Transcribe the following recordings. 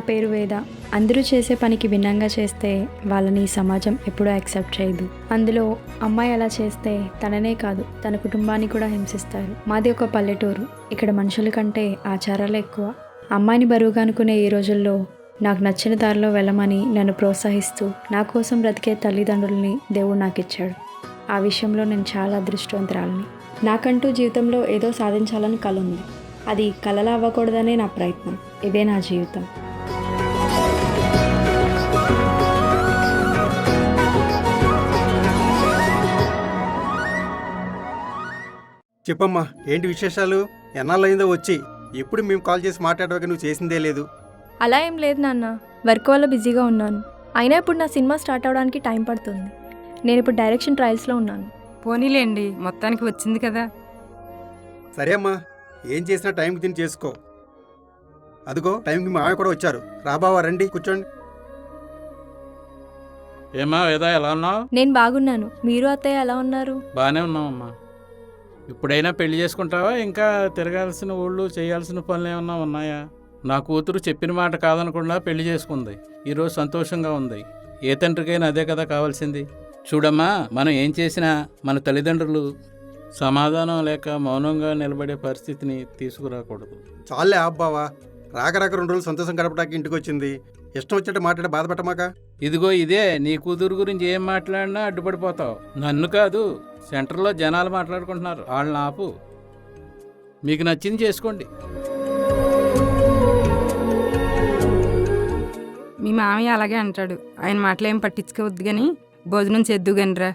పేరు వేద. అందరూ చేసే పనికి భిన్నంగా చేస్తే వాళ్ళని ఈ సమాజం ఎప్పుడూ యాక్సెప్ట్ చేయదు. అందులో అమ్మాయి అలా చేస్తే తననే కాదు తన కుటుంబాన్ని కూడా హింసిస్తారు. మాది ఒక పల్లెటూరు. ఇక్కడ మనుషుల కంటే ఆచారాలే ఎక్కువ. అమ్మాయిని బరువుగా అనుకునే ఈ రోజుల్లో నాకు నచ్చిన దారిలో వెళ్ళమని నన్ను ప్రోత్సహిస్తూ నా కోసం బ్రతికే తల్లిదండ్రుల్ని దేవుడు నాకు ఇచ్చాడు. ఆ విషయంలో నేను చాలా అదృష్టవంతురాలిని. నాకంటూ జీవితంలో ఏదో సాధించాలని కల ఉంది. అది కలలా అవ్వకూడదనే నా ప్రయత్నం. ఇదే నా జీవితం. చెప్పమ్మా, ఏంటి విశేషాలు? ఎన్నాళ్ళయిందో వచ్చి? ఎప్పుడు మేము కాల్ చేసి మాట్లాడడానికి నువ్వు చేసిందే లేదు. అలా ఏం లేదు నాన్న, వర్క్ వల్ల బిజీగా ఉన్నాను. అయినా ఇప్పుడు నా సినిమా స్టార్ట్ అవడానికి టైం పడుతుంది. నేను ఇప్పుడు డైరెక్షన్ ట్రయల్స్లో ఉన్నాను. పోనీలేండి, మొత్తానికి వచ్చింది కదా. సరే అమ్మా, ఏం చేసినా టైంకి తిని చేసుకో. అదిగో టైంకి మా ఆమె కూడా వచ్చారు. రాబావా, రండి కూర్చోండి. ఏమా వేదా, ఎలా ఉన్నావు? నేను బాగున్నాను. మీరు అత్తయ్య ఎలా ఉన్నారు? బాగానే ఉన్నామమ్మా. ఇప్పుడైనా పెళ్లి చేసుకుంటావా? ఇంకా తిరగాల్సిన ఊళ్ళు చేయాల్సిన పనులు ఏమన్నా ఉన్నాయా? నా కూతురు చెప్పిన మాట కాదనకుండా పెళ్లి చేసుకుంది. ఈరోజు సంతోషంగా ఉంది. ఏ తండ్రికైనా అదే కదా కావాల్సింది. చూడమ్మా, మనం ఏం చేసినా మన తల్లిదండ్రులు సమాధానం లేక మౌనంగా నిలబడే పరిస్థితిని తీసుకురాకూడదు. చాలే అబ్బావా, రాక 2 రోజులు సంతోషం గడపడానికి ఇంటికి వచ్చింది. ఇష్టం వచ్చినట్టు మాట్లాడి బాధపడమాక. ఇదిగో ఇదే, నీ కూతురు గురించి ఏం మాట్లాడినా అడ్డుపడిపోతావు. నన్ను కాదు, సెంటర్లో జనాలు మాట్లాడుకుంటున్నారు, వాళ్ళని ఆపు. మీకు నచ్చింది చేసుకోండి. మీ మామయ్య అలాగే అంటాడు. ఆయన మాటలేం పట్టించుకోవద్దు కానీ భోజనం చేద్దు గనిరా.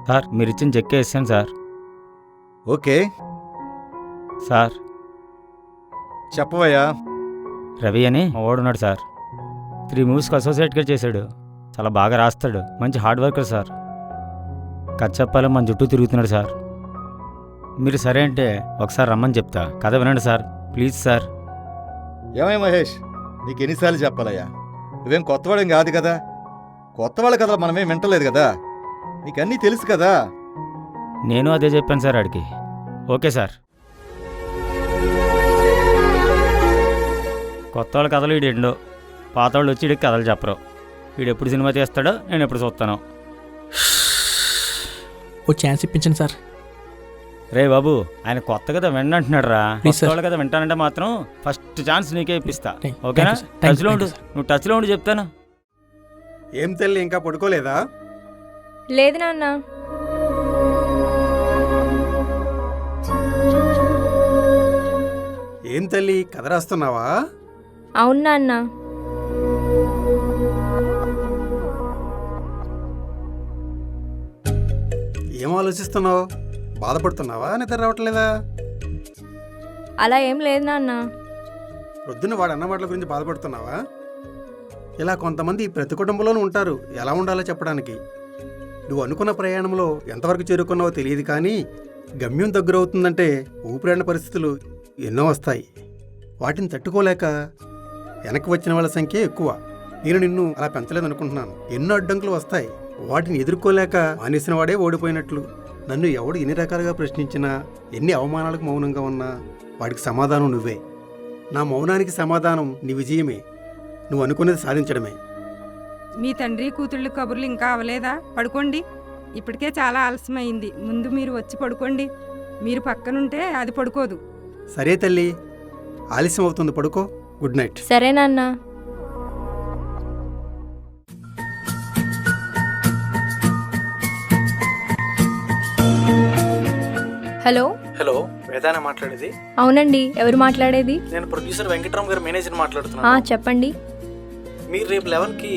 సార్, మీరు ఇచ్చిన చెక్ వేసాను సార్. ఓకే సార్, చెప్పవయ్యా. రవి అని మా వాడున్నాడు సార్. 3 మూవీస్కి అసోసియేట్గా చేశాడు. చాలా బాగా రాస్తాడు. మంచి హార్డ్ వర్కర్ సార్. కథ చెప్పాలి, మన చుట్టూ తిరుగుతున్నాడు సార్. మీరు సరే అంటే ఒకసారి రమ్మని చెప్తా. కథ వినండి సార్, ప్లీజ్ సార్. ఏమయ్య మహేష్, నీకు ఎన్నిసార్లు చెప్పాలయ్యా? నువ్వేం కొత్తవాడేం కాదు కదా. కొత్తవాళ్ళ కదా మనమేం వింటలేదు కదా. నీకన్నీ తెలుసు కదా. నేను అదే చెప్పాను సార్ ఆడికి. Okay sir. కొత్త వాళ్ళ కథలు వీడు ఎండో, పాత వాళ్ళు వచ్చి వీడికి కథలు చెప్పరు. వీడు ఎప్పుడు సినిమా తీస్తాడో నేను ఎప్పుడు చూస్తాను. ఓ ఛాన్స్ ఇప్పించండి సార్. రే బాబు, ఆయన కొత్త కదా వింటున్నాడు రా. Please, కొత్త sir. వాళ్ళ కదా వింటానంటే మాత్రం ఫస్ట్ ఛాన్స్ నీకే ఇప్పిస్తా. Thank- ఓకేనా? thank you, sir. Thank you, టచ్లో ఉండు. sir. నువ్వు టచ్లో ఉండి చెప్తాను. ఏం తల్లి, ఇంకా పడుకోలేదా? లేదు నాన్న. ఏం తల్లి, కథ రాస్తున్నావా? అవును నాన్న. ఏం ఆలోచిస్తున్నావు? బాధపడుతున్నావా? నిద్ర రావట్లేదా? అలా ఏం లేదు నాన్న. ప్రొద్దున వాడు అన్న మాటల గురించి బాధపడుతున్నావా? ఇలా కొంతమంది ప్రతి కుటుంబంలోనూ ఉంటారు, ఎలా ఉండాలో చెప్పడానికి. నువ్వు అనుకున్న ప్రయాణంలో ఎంతవరకు చేరుకున్నావో తెలియదు, కానీ గమ్యం దగ్గరవుతుందంటే ఊపిరాడిన పరిస్థితులు ఎన్నో వస్తాయి. వాటిని తట్టుకోలేక వెనక్కి వచ్చిన వాళ్ళ సంఖ్య ఎక్కువ. నేను నిన్ను అలా పెంచలేదనుకుంటున్నాను. ఎన్నో అడ్డంకులు వస్తాయి, వాటిని ఎదుర్కోలేక మానేసిన వాడే ఓడిపోయినట్లు. నన్ను ఎవడు ఎన్ని రకాలుగా ప్రశ్నించినా, ఎన్ని అవమానాలకు మౌనంగా ఉన్నా వాడికి సమాధానం నువ్వే. నా మౌనానికి సమాధానం నీ విజయమే. నువ్వు అనుకునేది సాధించడమే. మీ తండ్రి కూతుళ్ళ కబుర్లు ఇంకా అవలేదా? పడుకోండి, ఇప్పటికే చాలా ఆలస్యమైంది. ముందు మీరు వచ్చి పడుకోండి. మీరు పక్కనుంటే అది పడుకోదు. సరే తల్లి, ఆలస్యం అవుతుంది, పడుకో. Good night. సరే నాన్న. హలో. హలో, వేదాన మాట్లాడేది? అవునండి, ఎవరు మాట్లాడేది? నేను ప్రొడ్యూసర్ వెంకటరామ్ గారు మేనేజర్ మాట్లాడుతున్నాను. చెప్పండి. మీరు రేపు 11కి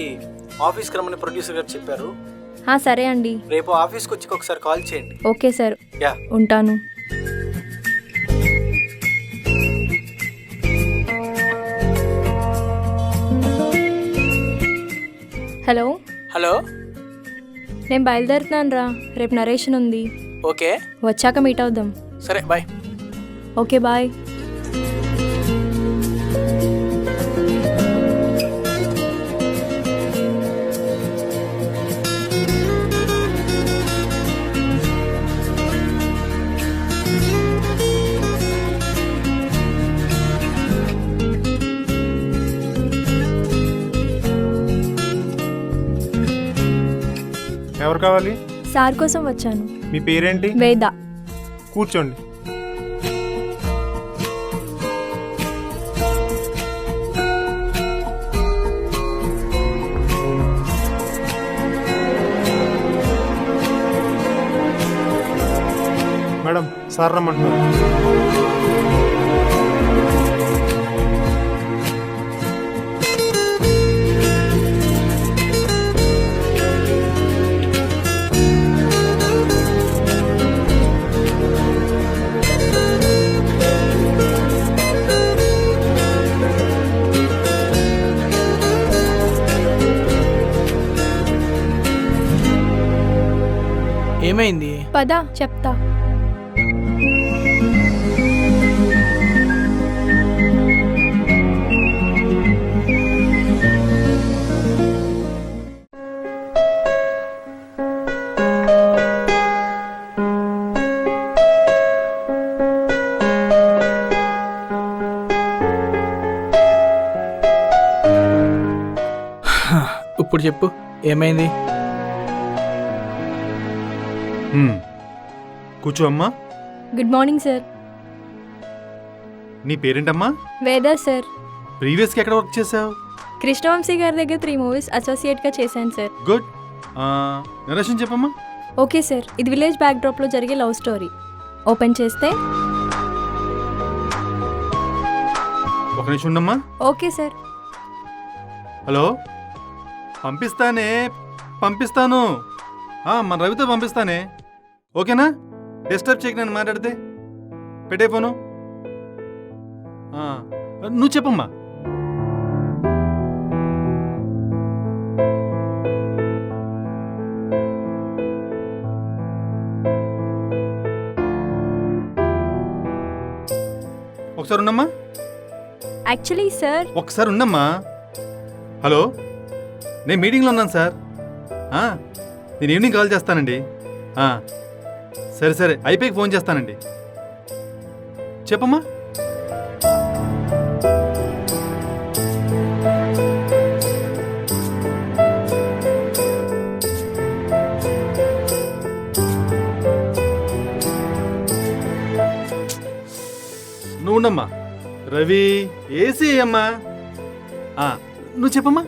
ఆఫీస్కి రమ్మని ప్రొడ్యూసర్ గారు చెప్పారు. సరే అండి. రేపు ఆఫీస్కి వచ్చి ఒకసారి కాల్ చేయండి. Okay sir, yeah. ఉంటాను. హలో. హలో, నేను బయలుదేరుతున్నాను రా. రేపు నరేషన్ ఉంది. ఓకే, వచ్చాక మీట్ అవుదాం. సరే, బాయ్. Okay, bye. ఎవరు కావాలి? సార్ కోసం వచ్చాను. మీ పేరేంటి? వేద. కూర్చోండి. మేడం, సార్ రమ్మంటున్నారు. ఏమైంది? పద చెప్తా. ఇప్పుడు చెప్పు, ఏమైంది? కూర్చో అమ్మా. Good morning sir. నీ పేరేంటమ్మా? వేద సార్. ప్రీవియస్గా ఎక్కడ వర్క్ చేసావు? కృష్ణవంశీ గారి దగ్గర 3 మూవీస్ అసోసియేట్గా చేశాను సార్. గుడ్. నరేషన్ చెప్పమ్మా. ఓకే సార్, ఇది విలేజ్ బ్యాక్డ్రాప్లో జరిగే లవ్ స్టోరీ. ఓపెన్ చేస్తే ఒక నిమిషం ఉండమ్మా. Okay sir. హలో, పంపిస్తాను. మన రవితో పంపిస్తానే. ఓకేనా? డిస్టర్బ్ చేయకు, నేను మాట్లాడితే. పెట్టే ఫోను. నువ్వు చెప్పమ్మా. ఒకసారి ఉండమ్మా. యాక్చువల్లీ సార్, ఒకసారి ఉండమ్మా. హలో, నేను మీటింగ్లో ఉన్నాను సార్. నేను ఈవినింగ్ కాల్ చేస్తానండి. సరే అయిపోయి ఫోన్ చేస్తానండి. చెప్పమ్మా. నువ్వు ఉండమ్మా. రవి, ఏసీ అమ్మా. నువ్వు చెప్పమ్మా.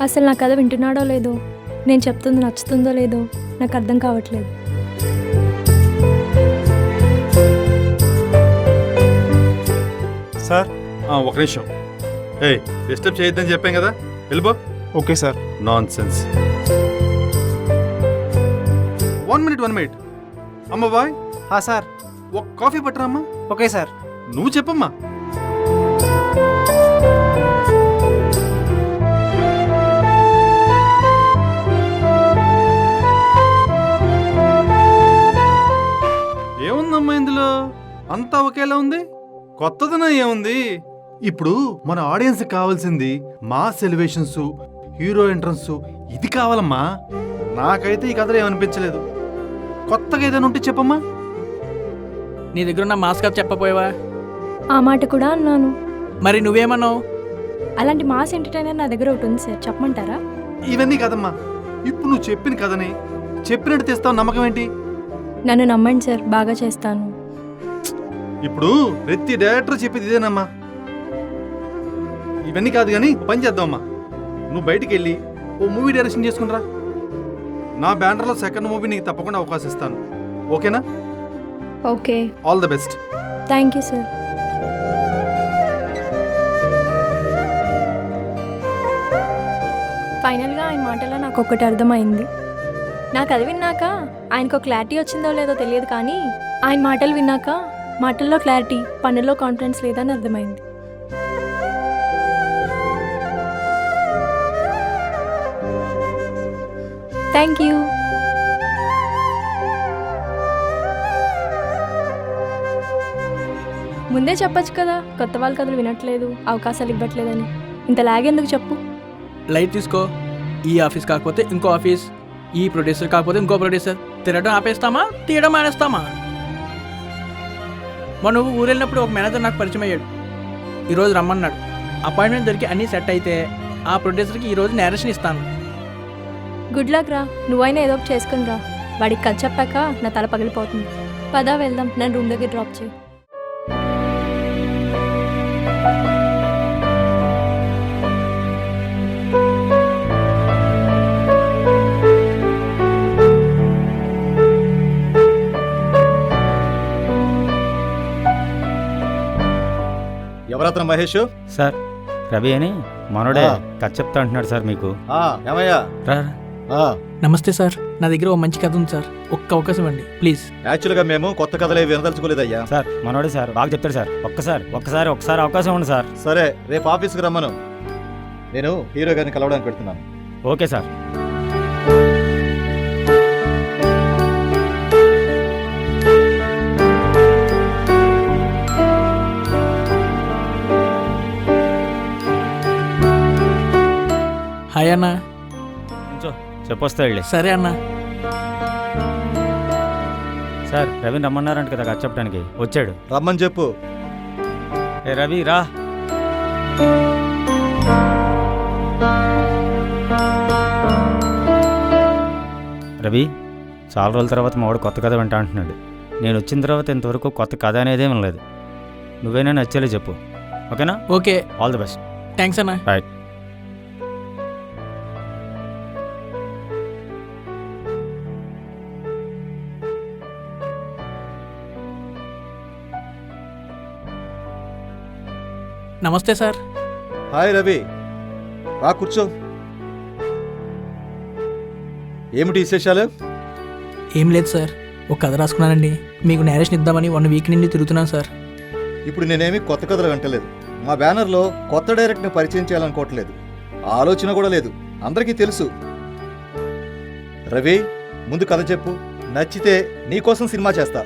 అసలు నా కథ వింటున్నాడో లేదో, నేను చెప్తుంది నచ్చుతుందో లేదో నాకు అర్థం కావట్లేదు. సార్, ఒక నిమిషం. డిస్టర్బ్ చేయొద్దని చెప్పాం కదా, వెళ్ళిపో. Okay sir. Non sense. 1 minute. అమ్మ బాయ్. సార్, ఒక కాఫీ పట్టరా అమ్మా. Okay sir. నువ్వు చెప్పమ్మా. ఏముందమ్మా ఇందులో? అంతా ఒకేలా ఉంది. కొత్తదనం ఏముంది? ఇప్పుడు మన ఆడియన్స్ కావాల్సింది మాస్ ఎలివేషన్స్, హీరో ఎంట్రన్స్, ఇది కావాలమ్మా. నాకైతే ఈ కథలో ఏమనిపించలేదు. కొత్తగా ఏదైనా ఉంటే చెప్పమ్మా. నీ దగ్గర ఉన్న మాస్ కథ చెప్పపోయావా? ఆ మాట కూడా అన్నాను. మరి నువ్వేమన్నావు? అలాంటి మాస్ ఎంటర్టైనర్ నా దగ్గర ఒకటి ఉంది సార్, చెప్పమంటారా? ఇవన్నీ కదమ్మా. ఇప్పుడు నువ్వు చెప్పిన కథని చెప్పినట్టు తెస్తావు. నమ్మకం ఏంటి? నన్ను నమ్మండి సార్, బాగా చేస్తాను. ఇప్పుడు ప్రతి డైరెక్టర్ చెప్పేది ఇదేనమ్మా. ఇవన్నీ కాదు కానీ పని చేద్దామమ్మా. నువ్వు బయటికి వెళ్ళి ఓ మూవీ డైరెక్షన్ చేసుకునిరా. నా బ్యానర్లో సెకండ్ మూవీ నీకు తప్పకుండా అవకాశం ఇస్తాను. ఓకేనా? Okay. All the best. Thank you sir. ఫైనల్గా ఆయన మాటలో నాకు ఒక్కటి అర్థమైంది. నాకు అది విన్నాక ఆయనకు క్లారిటీ వచ్చిందో లేదో తెలియదు, కానీ ఆయన మాటలు విన్నాక మాటల్లో క్లారిటీ, పనుల్లో కాన్ఫిడెన్స్ లేదని అర్థమైంది. Thank you. ముందే చెప్పచ్చు కదా, కొత్త వాళ్ళ కథలు వినట్లేదు, అవకాశాలు ఇవ్వట్లేదని. ఇంత లాగెందుకు చెప్పు? లైట్ తీసుకో. ఈ ఆఫీస్ కాకపోతే ఇంకో ఆఫీస్, ఈ ప్రొడ్యూసర్ కాకపోతే ఇంకో ప్రొడ్యూసర్. తినడం ఆపేస్తామా, తీయడం మానేస్తామా? మొన్న నువ్వు ఊరు వెళ్ళినప్పుడు ఒక మేనేజర్ నాకు పరిచయం అయ్యాడు. ఈరోజు రమ్మన్నాడు. అపాయింట్మెంట్ దొరికి అన్నీ సెట్ అయితే ఆ ప్రొడ్యూసర్కి ఈరోజు నేరేషన్ ఇస్తాను. గుడ్ లక్ రా, నువ్వైనా ఏదో ఒకటి చేసుకుని రా. వాడికి కథ చెప్పాక నా తల పగిలిపోతుంది. పదా వెళ్దాం, నన్ను రూమ్ దగ్గర డ్రాప్ చేయి. ఎవరతను మహేష్? సార్ రవి అని మనోడే కథ చెప్తా అంటున్నాడు సార్ మీకు. ఏమయ్యా? రా నమస్తే సార్, నా దగ్గర ఓ మంచి కథ ఉంది సార్, ఒక్క అవకాశం ఇవ్వండి ప్లీజ్. యాక్చువల్గా మేము కొత్త కథలే వినదలుచుకోలేదయ్యా. సార్ మనోడే సార్, బాగా చెప్తాడు సార్. ఒక్కసారి అవకాశం ఉంది సార్. సరే, రేపు ఆఫీస్కి రమ్మను. నేను హీరో గారిని కలవడానికి పెడుతున్నాను. Okay sir. హాయ్ అన్న. చెప్పొస్తా వెళ్ళి. సరే అన్న. సార్ రవిని రమ్మన్నారంట కదా కథ చెప్పడానికి, వచ్చాడు. రమ్మని చెప్పు. ఏ రవి రా. రవి, చాలా రోజుల తర్వాత మా వాడు కొత్త కథ వింటా అంటున్నాడు. నేను వచ్చిన తర్వాత ఇంతవరకు కొత్త కథ అనేదే వినలేదు. నువ్వేనా నచ్చేలే చెప్పు, ఓకేనా? Okay, all the best. Thanks అన్న. రైట్. నమస్తే సార్. హాయ్ రవి, రా కూర్చో. ఏమిటి విశేషాలు? ఏం లేదు సార్, ఒక కథ రాసుకున్నానండి, మీకు నేరేషన్ ఇద్దామని 1 వీక్ నుండి తిరుగుతున్నాను సార్. ఇప్పుడు నేనేమి కొత్త కథలు వింటలేదు. మా బ్యానర్లో కొత్త డైరెక్ట్ని పరిచయం చేయాలనుకోవట్లేదు. ఆ ఆలోచన కూడా లేదు, అందరికీ తెలుసు. రవి, ముందు కథ చెప్పు. నచ్చితే నీకోసం సినిమా చేస్తా.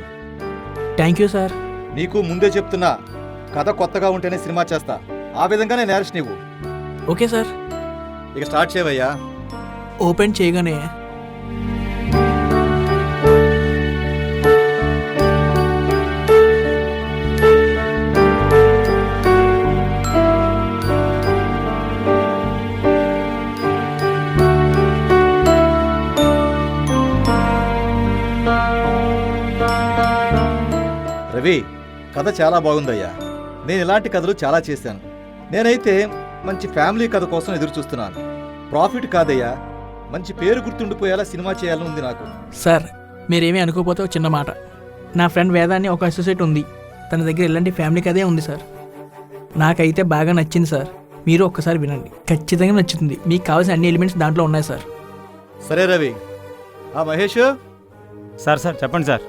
Thank you sir. నీకు ముందే చెప్తున్నా, కథ కొత్తగా ఉంటేనే సినిమా చేస్తా. ఆ విధంగానే నేరేషన్ నీవు. Okay sir. ఇక స్టార్ట్ చేయవయ్యా. ఓపెన్ చేయగానే రవి, కథ చాలా బాగుందయ్యా. నేను ఇలాంటి కథలు చాలా చేశాను. నేనైతే మంచి ఫ్యామిలీ కథ కోసం ఎదురు చూస్తున్నాను. ప్రాఫిట్ కాదయ్యా, మంచి పేరు గుర్తుండిపోయేలా సినిమా చేయాలని ఉంది నాకు. సార్, మీరేమీ అనుకోకపోతే ఒక చిన్న మాట. నా ఫ్రెండ్ వేదాన్ని ఒక అసోసియేట్ ఉంది, తన దగ్గర ఇలాంటి ఫ్యామిలీ కథే ఉంది సార్. నాకైతే బాగా నచ్చింది సార్. మీరు ఒక్కసారి వినండి, ఖచ్చితంగా నచ్చుతుంది. మీకు కావాల్సిన అన్ని ఎలిమెంట్స్ దాంట్లో ఉన్నాయి సార్. సరే రవి. మహేష్ సార్ చెప్పండి సార్.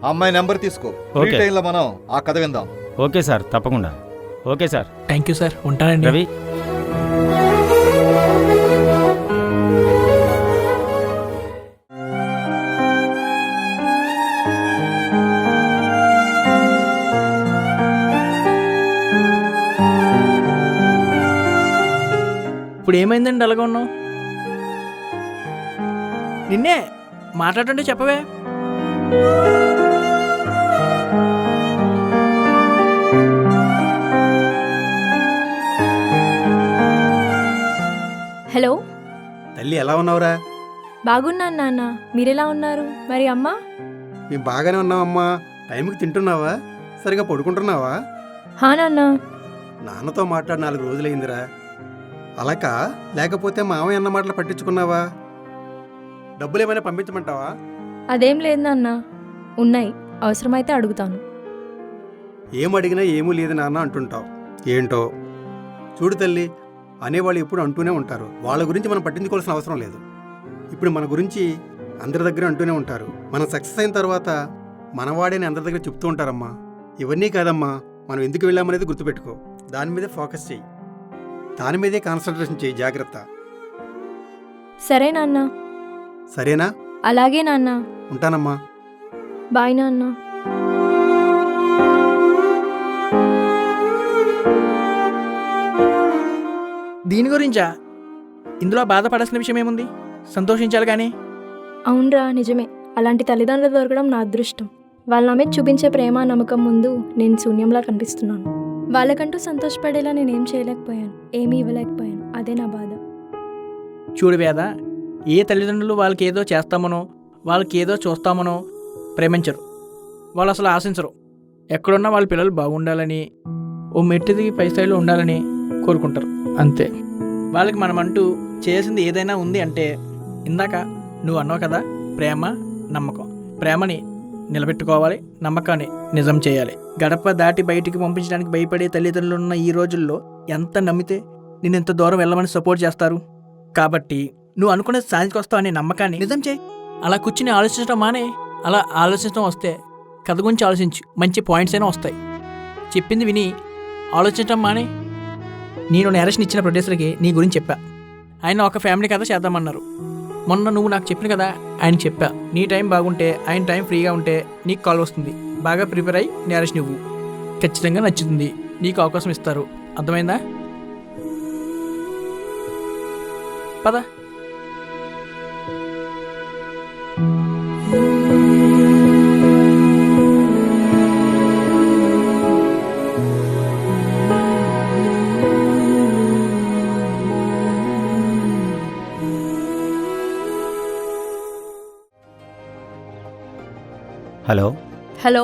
ఆ అమ్మాయి నెంబర్ తీసుకో. Free okay. టైంలో మనం ఆ కథ విందాం. ఓకే సార్, తప్పకుండా. Okay sir. Thank you sir, ఉంటానండి. రవి, ఇప్పుడు ఏమైందండి అలాగా ఉన్నావు? నిన్నే మాట్లాడుతుంటే చెప్పవే. హలో, తల్లి ఎలా ఉన్నావురా? బాగున్నాను నాన్న, మీరెలా ఉన్నారు? మరి అమ్మ? మేము బాగానే ఉన్నామమ్మా. టైంకి తింటున్నావా? సరిగా పడుకుంటున్నావా? హా నాన్న. నాన్నతో మాట్లాడి 4 రోజులైందిరా. అలాకా? లేకపోతే మామయ్య అన్న మాటలు పట్టించుకున్నావా? డబ్బులు ఏమైనా పంపించమంటావా? అదేం లేదు నాన్న, ఉన్నాయి, అవసరమైతే అడుగుతాను. ఏం అడిగినా ఏమీ లేదు నాన్న అంటుంటావు. ఏంటో చూడు తల్లి, అనేవాళ్ళు ఎప్పుడు అంటూనే ఉంటారు. వాళ్ళ గురించి మనం పట్టించుకోవాల్సిన అవసరం లేదు. ఇప్పుడు మన గురించి అందరి దగ్గర అంటూనే ఉంటారు. మనం సక్సెస్ అయిన తర్వాత మనవాడేని అందరి దగ్గర చెప్తూ ఉంటారమ్మా. ఇవన్నీ కాదమ్మా, మనం ఎందుకు వెళ్ళామనేది గుర్తుపెట్టుకో. దాని మీదే ఫోకస్ చెయ్యి, దాని మీదే కాన్సన్ట్రేషన్ చెయ్యి. జాగ్రత్త. సరే నాన్న. సరేనా? అలాగే నాన్న. ఉంటానమ్మా. బాయ్ నాన్న. దీని గురించా? ఇందులో బాధపడాల్సిన విషయం ఏముంది? సంతోషించాలి కానీ. అవునరా, నిజమే. అలాంటి తల్లిదండ్రులు దొరకడం నా అదృష్టం. వాళ్ళ మీద చూపించే ప్రేమ నమ్మకం ముందు నేను శూన్యంలా కనిపిస్తున్నాను. వాళ్ళకంటూ సంతోషపడేలా నేనేం చేయలేకపోయాను, ఏమీ ఇవ్వలేకపోయాను. అదే నా బాధ. చూడు వేద, ఏ తల్లిదండ్రులు వాళ్ళకి ఏదో చేస్తామనో వాళ్ళకి ఏదో చూస్తామనో ప్రేమించరు. వాళ్ళు అసలు ఆశించరు. ఎక్కడున్నా వాళ్ళ పిల్లలు బాగుండాలని, ఓ మెట్టిది పై స్థాయిలో ఉండాలని కోరుకుంటారు. అంతే. వాళ్ళకి మనమంటూ చేసింది ఏదైనా ఉంది అంటే, ఇందాక నువ్వు అన్నావు కదా, ప్రేమ నమ్మకం. ప్రేమని నిలబెట్టుకోవాలి, నమ్మకాన్ని నిజం చేయాలి. గడప దాటి బయటికి పంపించడానికి భయపడే తల్లిదండ్రులు ఉన్న ఈ రోజుల్లో ఎంత నమ్మితే నేను ఇంత దూరం వెళ్ళమని సపోర్ట్ చేస్తారు. కాబట్టి నువ్వు అనుకునేది సాధించుకొస్తావు అనే నమ్మకాన్ని నిజం చేయి. అలా కూర్చుని ఆలోచించడం మానే. అలా ఆలోచించడం వస్తే కథ గురించి ఆలోచించు, మంచి పాయింట్స్ అయినా వస్తాయి. చెప్పింది విని ఆలోచించడం మానే. నేను నేరేషన్ ఇచ్చిన ప్రొడ్యూసర్కి నీ గురించి చెప్పా. ఆయన ఒక ఫ్యామిలీ కథ చేద్దామన్నారు. మొన్న నువ్వు నాకు చెప్పిన కదా ఆయన చెప్పా. నీ టైం బాగుంటే, ఆయన టైం ఫ్రీగా ఉంటే నీకు కాల్ వస్తుంది. బాగా ప్రిపేర్ అయ్యి నేరేషన్ ఇవ్వు. ఖచ్చితంగా నచ్చుతుంది. నీకు అవకాశం ఇస్తారు. అర్థమైందా? పద. హలో, హలో,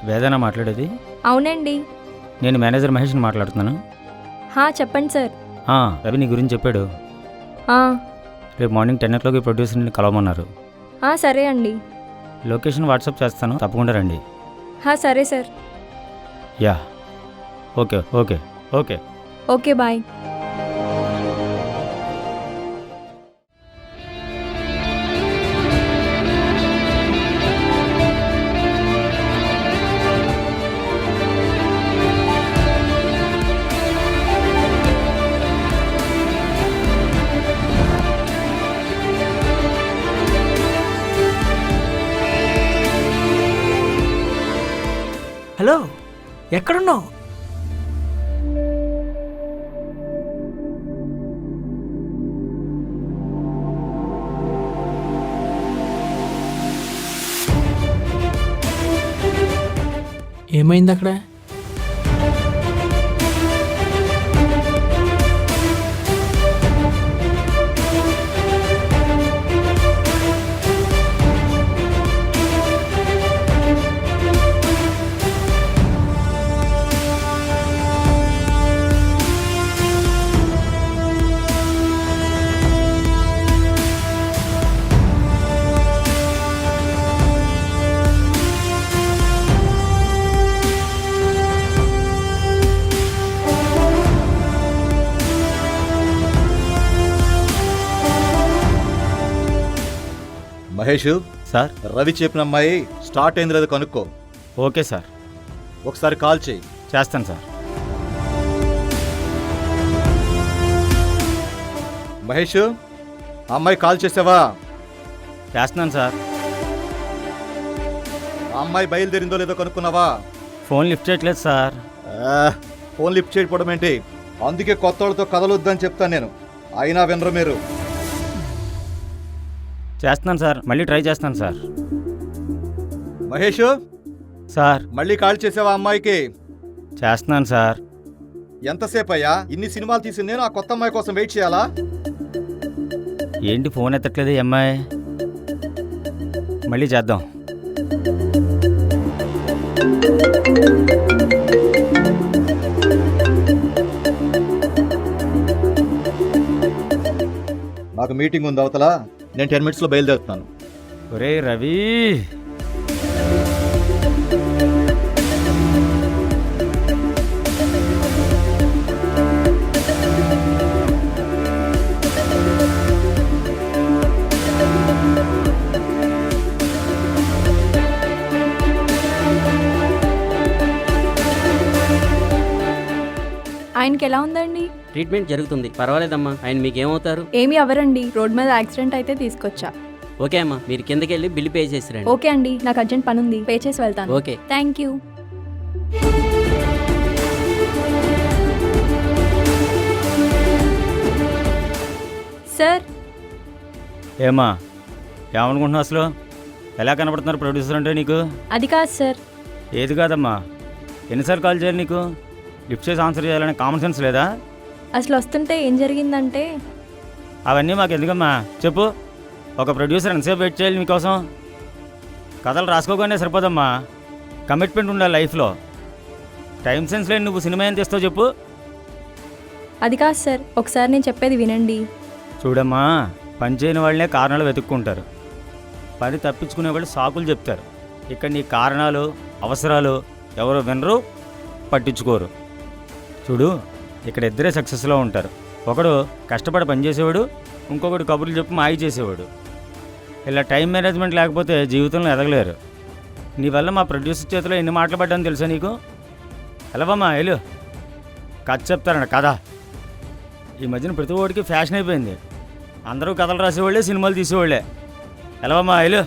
వేదన మాట్లాడేది? అవునండి. నేను మేనేజర్ మహేష్ని మాట్లాడుతున్నాను. చెప్పండి సార్. రవి నీ గురించి చెప్పాడు. రేపు మార్నింగ్ 10 o'clock ప్రొడ్యూసర్ని కలవమన్నారు. సరే అండి. లొకేషన్ వాట్సాప్ చేస్తాను, తప్పకుండా రండి. సరే sir. Yeah, okay okay okay okay, bye. Hello, ఎక్కడున్నావు? ఏమైంది అక్కడ? మహేష్ సార్. రవి చెప్పిన అమ్మాయి స్టార్ట్ అయింది లేదా కనుక్కో. ఓకే సార్, ఒకసారి కాల్ చేయి. చేస్తాను సార్. మహేష్, ఆ అమ్మాయి కాల్ చేసావా? చేస్తున్నాను సార్. ఆ అమ్మాయి బయలుదేరిందో లేదో కనుక్కున్నావా? ఫోన్ లిఫ్ట్ చేయట్లేదు సార్. ఫోన్ లిఫ్ట్ చేయకపోవడం ఏంటి? అందుకే కొత్త వాళ్ళతో కథలొద్దని చెప్తాను నేను. అయినా వినరు మీరు. చేస్తున్నాను సార్, మళ్ళీ ట్రై చేస్తాను సార్. మహేష్ సార్. మళ్ళీ కాల్ చేసావా అమ్మాయికి? చేస్తున్నాను సార్. ఎంతసేపు అయ్యా? ఇన్ని సినిమాలు తీసి నేను ఆ కొత్త అమ్మాయి కోసం వెయిట్ చేయాలా? ఏంటి ఫోన్ ఎత్తట్లేదు ఈ అమ్మాయి? మళ్ళీ చేద్దాం. నాకు మీటింగ్ ఉంది అవతల. నేను 10 minutes బయలుదేరుతున్నాను. ఒరే రవి, ఆయనకి ఎలా ఉందండి? ట్రీట్మెంట్ జరుగుతుంది, పర్వాలేదమ్మా. ఆయన మీకేమవుతారు? ఏమీ అవ్వరండి. రోడ్ మీద యాక్సిడెంట్ అయితే తీసుకొచ్చా. ఓకే అమ్మా, మీరు కిందకి వెళ్ళి బిల్లు పే చేసిరండి. ఓకే అండి, నాకు అర్జెంట్ పని ఉంది, పే చేసి వెళ్తాను. ఓకే. Thank you. సార్. ఏమా ఏమనుకుంటున్నావు అసలు? ఎలా కనపడుతున్నారు ప్రొడ్యూసర్ అంటే నీకు? అది కాదు సార్. ఏది కాదమ్మా, ఎన్నిసార్లు కాల్ చేయాలి నీకు? లిఫ్ట్ చేసి ఆన్సర్ చేయాలనే కామన్ సెన్స్ లేదా? అసలు వస్తుంటే ఏం జరిగిందంటే, అవన్నీ మాకు ఎందుకమ్మా, చెప్పు. ఒక ప్రొడ్యూసర్ ఎంతసేపు వెయిట్ చేయాలి మీకోసం? కథలు రాసుకోగానే సరిపోదమ్మా, కమిట్మెంట్ ఉండాలి లైఫ్లో. టైం సెన్స్ లేని నువ్వు సినిమా ఏం తెస్తావు చెప్పు? అది కాదు సార్, ఒకసారి నేను చెప్పేది వినండి. చూడమ్మా, పని చేయని వాళ్ళనే కారణాలు వెతుక్కుంటారు, పని తప్పించుకునే వాళ్ళు సాకులు చెప్తారు. ఇక్కడ నీ కారణాలు అవసరాలు ఎవరు వినరు, పట్టించుకోరు. చూడు, ఇక్కడ ఇద్దరే సక్సెస్లో ఉంటారు. ఒకడు కష్టపడి పనిచేసేవాడు, ఇంకొకడు కబుర్లు చెప్పి మాయ చేసేవాడు. ఇలా టైం మేనేజ్మెంట్ లేకపోతే జీవితంలో ఎదగలేరు. నీ వల్ల మా ప్రొడ్యూసర్ చేతిలో ఎన్ని మాటలు పడ్డాను తెలుసా నీకు? ఎలావమ్మా వెళ్ళు, కథ చెప్తారంట కథ. ఈ మధ్యన ప్రతి ఒక్కడికి ఫ్యాషన్ అయిపోయింది. అందరూ కథలు రాసేవాళ్ళే, సినిమాలు తీసేవాళ్ళే. ఎలావమ్మా వెళ్ళు.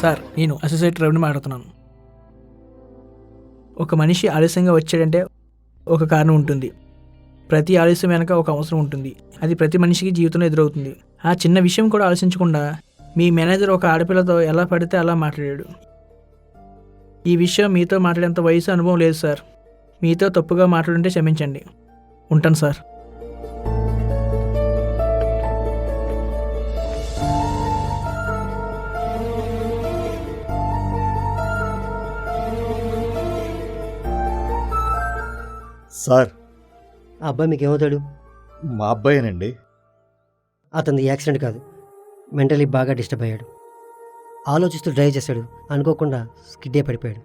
సార్, నేను అసోసియేట్ రవిని మాట్లాడుతున్నాను. ఒక మనిషి ఆలస్యంగా వచ్చాడంటే ఒక కారణం ఉంటుంది. ప్రతి ఆలస్యం వెనక ఒక అవసరం ఉంటుంది. అది ప్రతి మనిషికి జీవితంలో ఎదురవుతుంది. ఆ చిన్న విషయం కూడా ఆలోచించకుండా మీ మేనేజర్ ఒక ఆడపిల్లతో ఎలా పడితే అలా మాట్లాడాడు. ఈ విషయం మీతో మాట్లాడేంత వయసు అనుభవం లేదు సార్. మీతో తప్పుగా మాట్లాడుంటే క్షమించండి. ఉంటాను సార్. సార్, ఆ అబ్బాయి మీకు ఏమవుతాడు? మా అబ్బాయేనండి. అతనిది యాక్సిడెంట్ కాదు, మెంటలీ బాగా డిస్టర్బ్ అయ్యాడు. ఆలోచిస్తూ డ్రైవ్ చేశాడు, అనుకోకుండా స్కిడ్డే పడిపోయాడు.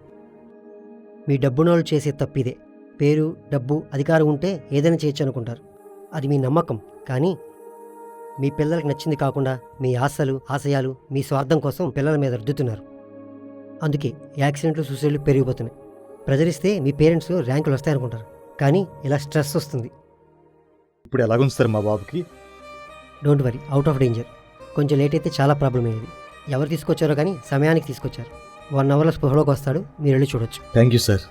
మీ డబ్బునోళ్ళు చేసే తప్పిదే. పేరు, డబ్బు, అధికారం ఉంటే ఏదైనా చేయొచ్చు అనుకుంటారు. అది మీ నమ్మకం. కానీ మీ పిల్లలకు నచ్చింది కాకుండా మీ ఆశలు, ఆశయాలు, మీ స్వార్థం కోసం పిల్లల మీద రుద్దుతున్నారు. అందుకే యాక్సిడెంట్లు, సూసైడ్లు పెరిగిపోతున్నాయి. ప్రజరిస్తే మీ పేరెంట్స్ ర్యాంకులు వస్తాయనుకుంటారు, కానీ ఇలా స్ట్రెస్ వస్తుంది. ఇప్పుడు ఎలాగుంది సార్ మా బాబుకి? Don't worry, out of danger. కొంచెం లేట్ అయితే చాలా ప్రాబ్లం అయ్యేది. ఎవరు తీసుకొచ్చారో కానీ సమయానికి తీసుకొచ్చారు. 1 అవర్లో స్పృహలోకి వస్తాడు, మీరు వెళ్ళి చూడొచ్చు. Thank you sir.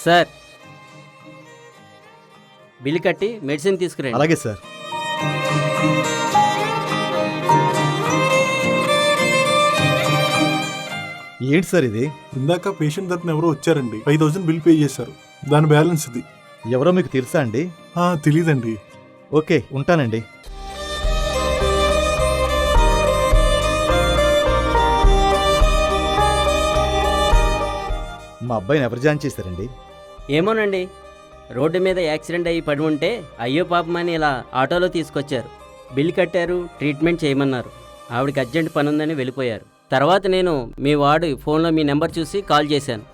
Sir, bill కట్టి మెడిసిన్ తీసుకురండి. అలాగే సార్. ఏంటి సార్ ఇది? ఇందాక పేషెంట్ తరపున ఎవరో వచ్చారండి, 5000 బిల్ పే చేశారు. దాని బ్యాలెన్స్ ఇది. ఎవరో మీకు తెలుసా అండి? తెలీదండి. ఓకే, ఉంటానండి. మా అబ్బాయిని ఎవరు జాయిన్ చేశారండి? ఏమోనండి, రోడ్డు మీద యాక్సిడెంట్ అయ్యి పడి ఉంటే అయ్యో పాపమని ఇలా ఆటోలో తీసుకొచ్చారు. బిల్ కట్టారు, ట్రీట్మెంట్ చేయమన్నారు. ఆవిడకి అర్జెంట్ పని ఉందని వెళ్ళిపోయారు. తర్వాత నేను మీ వాడు ఫోన్లో మీ నెంబర్ చూసి కాల్ చేశాను.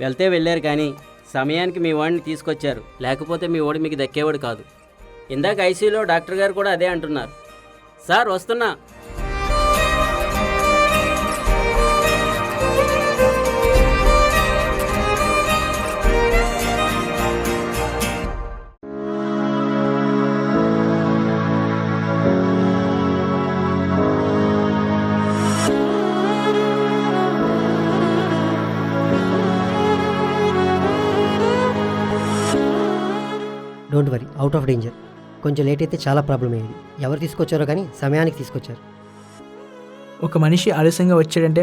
వెళ్తే వెళ్ళారు, కానీ సమయానికి మీ వాడిని తీసుకొచ్చారు. లేకపోతే మీ వాడు మీకు దక్కేవాడు కాదు. ఇందాక ఐసీయూలో డాక్టర్ గారు కూడా అదే అంటున్నారు. సార్ వస్తున్నా. Don't worry, out of danger. కొంచెం లేట్ అయితే చాలా ప్రాబ్లం అయ్యేది. ఎవరు తీసుకొచ్చారో కానీ సమయానికి తీసుకొచ్చారు. ఒక మనిషి ఆలస్యంగా వచ్చాడంటే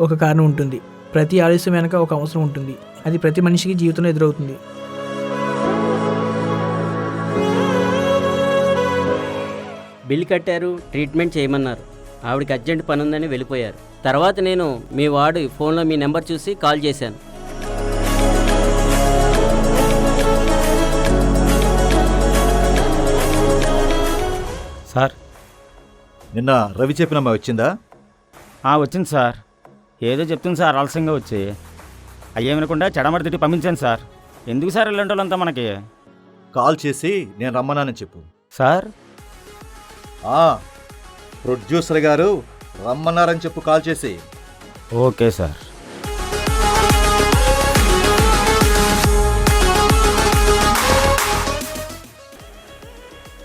ఒక కారణం ఉంటుంది. ప్రతి ఆలస్యం వెనక ఒక అవసరం ఉంటుంది. అది ప్రతి మనిషికి జీవితంలో ఎదురవుతుంది. బిల్ కట్టారు, ట్రీట్మెంట్ చేయమన్నారు. ఆవిడకి అర్జెంట్ పని ఉందని వెళ్ళిపోయారు. తర్వాత నేను మీ వాడు ఫోన్లో మీ నెంబర్ చూసి కాల్ చేశాను. సార్, నిన్న రవి చెప్పిన అమ్మాయి వచ్చిందా? వచ్చింది సార్. ఏదో చెప్తుంది సార్ ఆలస్యంగా వచ్చి. అయ్యేమనకుండా చెడమడి తిట్టి పంపించాను సార్. ఎందుకు సార్ ఇలాంటి వాళ్ళంతా మనకి? కాల్ చేసి నేను రమ్మన్నానని చెప్పు. సార్ ప్రొడ్యూసర్ గారు రమ్మన్నారని చెప్పు కాల్ చేసి. Okay sir.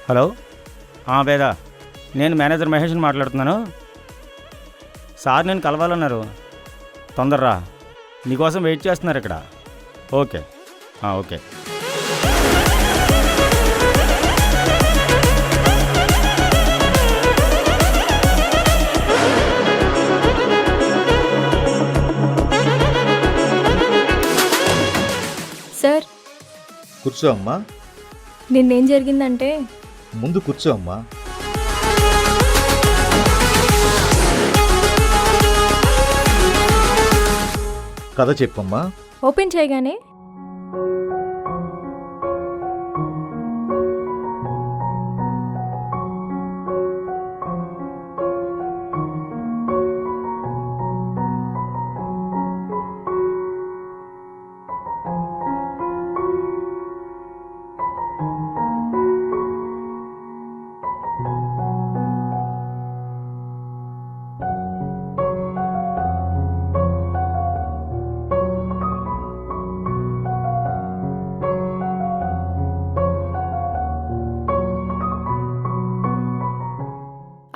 హలో వేదా, నేను మేనేజర్ మహేష్ని మాట్లాడుతున్నాను. సార్ నేను కలవాలన్నారు, తొందరరా, నీకోసం వెయిట్ చేస్తున్నారు ఇక్కడ. Okay okay. సార్, కూర్చో అమ్మా. నిన్నేం జరిగిందంటే ముందు కూర్చో అమ్మా. కథ చెప్పమ్మా. ఓపెన్ చేయగానే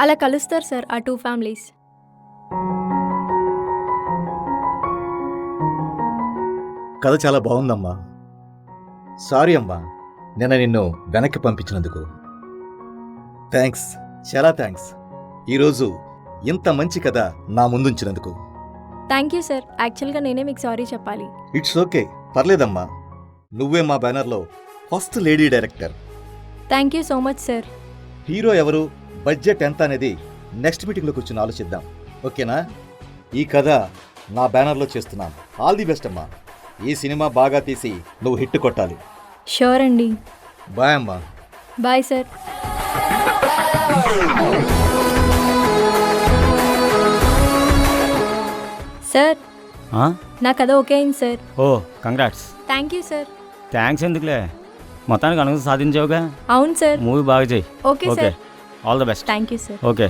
అలా కలుస్తారు సార్ ఆ 2 ఫ్యామిలీస్. కథ చాలా బాగుందమ్మా. సారీ అమ్మా, నిన్న నిన్ను వెనక్కి పంపించినందుకు. థ్యాంక్స్, చాలా థ్యాంక్స్. ఈరోజు ఇంత మంచి కథ నా ముందుంచినందుకు. Thank you sir. యాక్చువల్గా నేనే మీకు సారీ చెప్పాలి. ఇట్స్ ఓకే, పర్లేదమ్మా. నువ్వే మా బ్యానర్లో first lady director. Thank you so much sir. Hero ఎవరు, బడ్జెట్ ఎంత అనేది నెక్స్ట్ మీటింగ్లో కూర్చొని ఆలోచిద్దాం, ఓకేనా? ఈ కథ నా బ్యానర్లో చేస్తున్నాను. ఆల్ ది బెస్ట్ అమ్మా. ఈ సినిమా బాగా తీసి నువ్వు హిట్ కొట్టాలి. షూర్ అండి. బాయ్ అమ్మా. Bye sir. సార్, నా కథ ఓకే అయింది sir. Oh congrats. Thank you sir. Thanks ఎందుకులే, మొత్తానికి అనుకుని సాధించావుగా. అవును సార్. మూవీ బాగా చేయి. Okay sir. All the best. Thank you sir. Okay.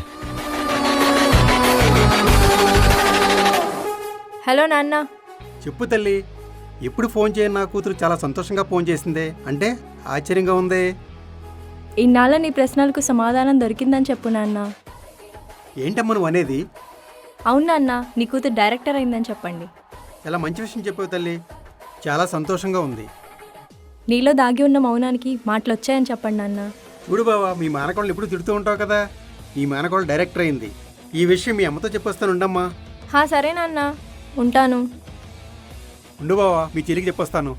Hello నాన్న. చెప్పు తల్లి, ఎప్పుడు ఫోన్ చేయని నా కూతురు చాలా సంతోషంగా ఫోన్ చేసిందే, అంటే ఆశ్చర్యంగా ఉంది. ఇన్నాళ్ళ నీ ప్రశ్నలకు సమాధానం దొరికిందని చెప్పు నాన్న. ఏంటమ్మా నువ్వు అనేది? అవును నాన్న, నీ కూతురు డైరెక్టర్ అయిందని చెప్పండి. చాలా మంచి విషయం చెప్పావు తల్లి, చాలా సంతోషంగా ఉంది. నీలో దాగి ఉన్న మౌనానికి మాటలు వచ్చాయని చెప్పండి నాన్న. చూడు బావా, మీ మేనకోళ్ళు ఎప్పుడు తిడుతూ ఉంటావు కదా, ఈ మేనకోళ్ళు డైరెక్టర్ అయింది. ఈ విషయం మీ అమ్మతో చెప్పొస్తాను, ఉండమ్మా. సరే నాన్న, ఉంటాను. ఉండు బావా, మీ చెల్లికి చెప్పొస్తాను.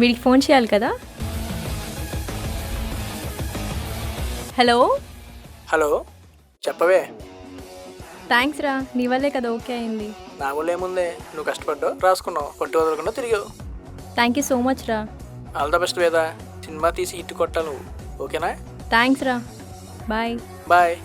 వీడికి ఫోన్ చేయాలి కదా. హలో. హలో, చెప్పవే. థ్యాంక్స్ రా, నీ వల్లే కదా ఓకే అయింది. నా వల్ల ఏముంది, నువ్వు కష్టపడ్డావు, రాసుకున్నావు, పట్టు వదలకుండా తిరిగావు. థ్యాంక్ యూ సో మచ్ రా. All the best Veda. Cinema తీసి హిట్ కొట్టాలి నువ్వు, ఓకేనా? థ్యాంక్స్ రా. బాయ్. బాయ్.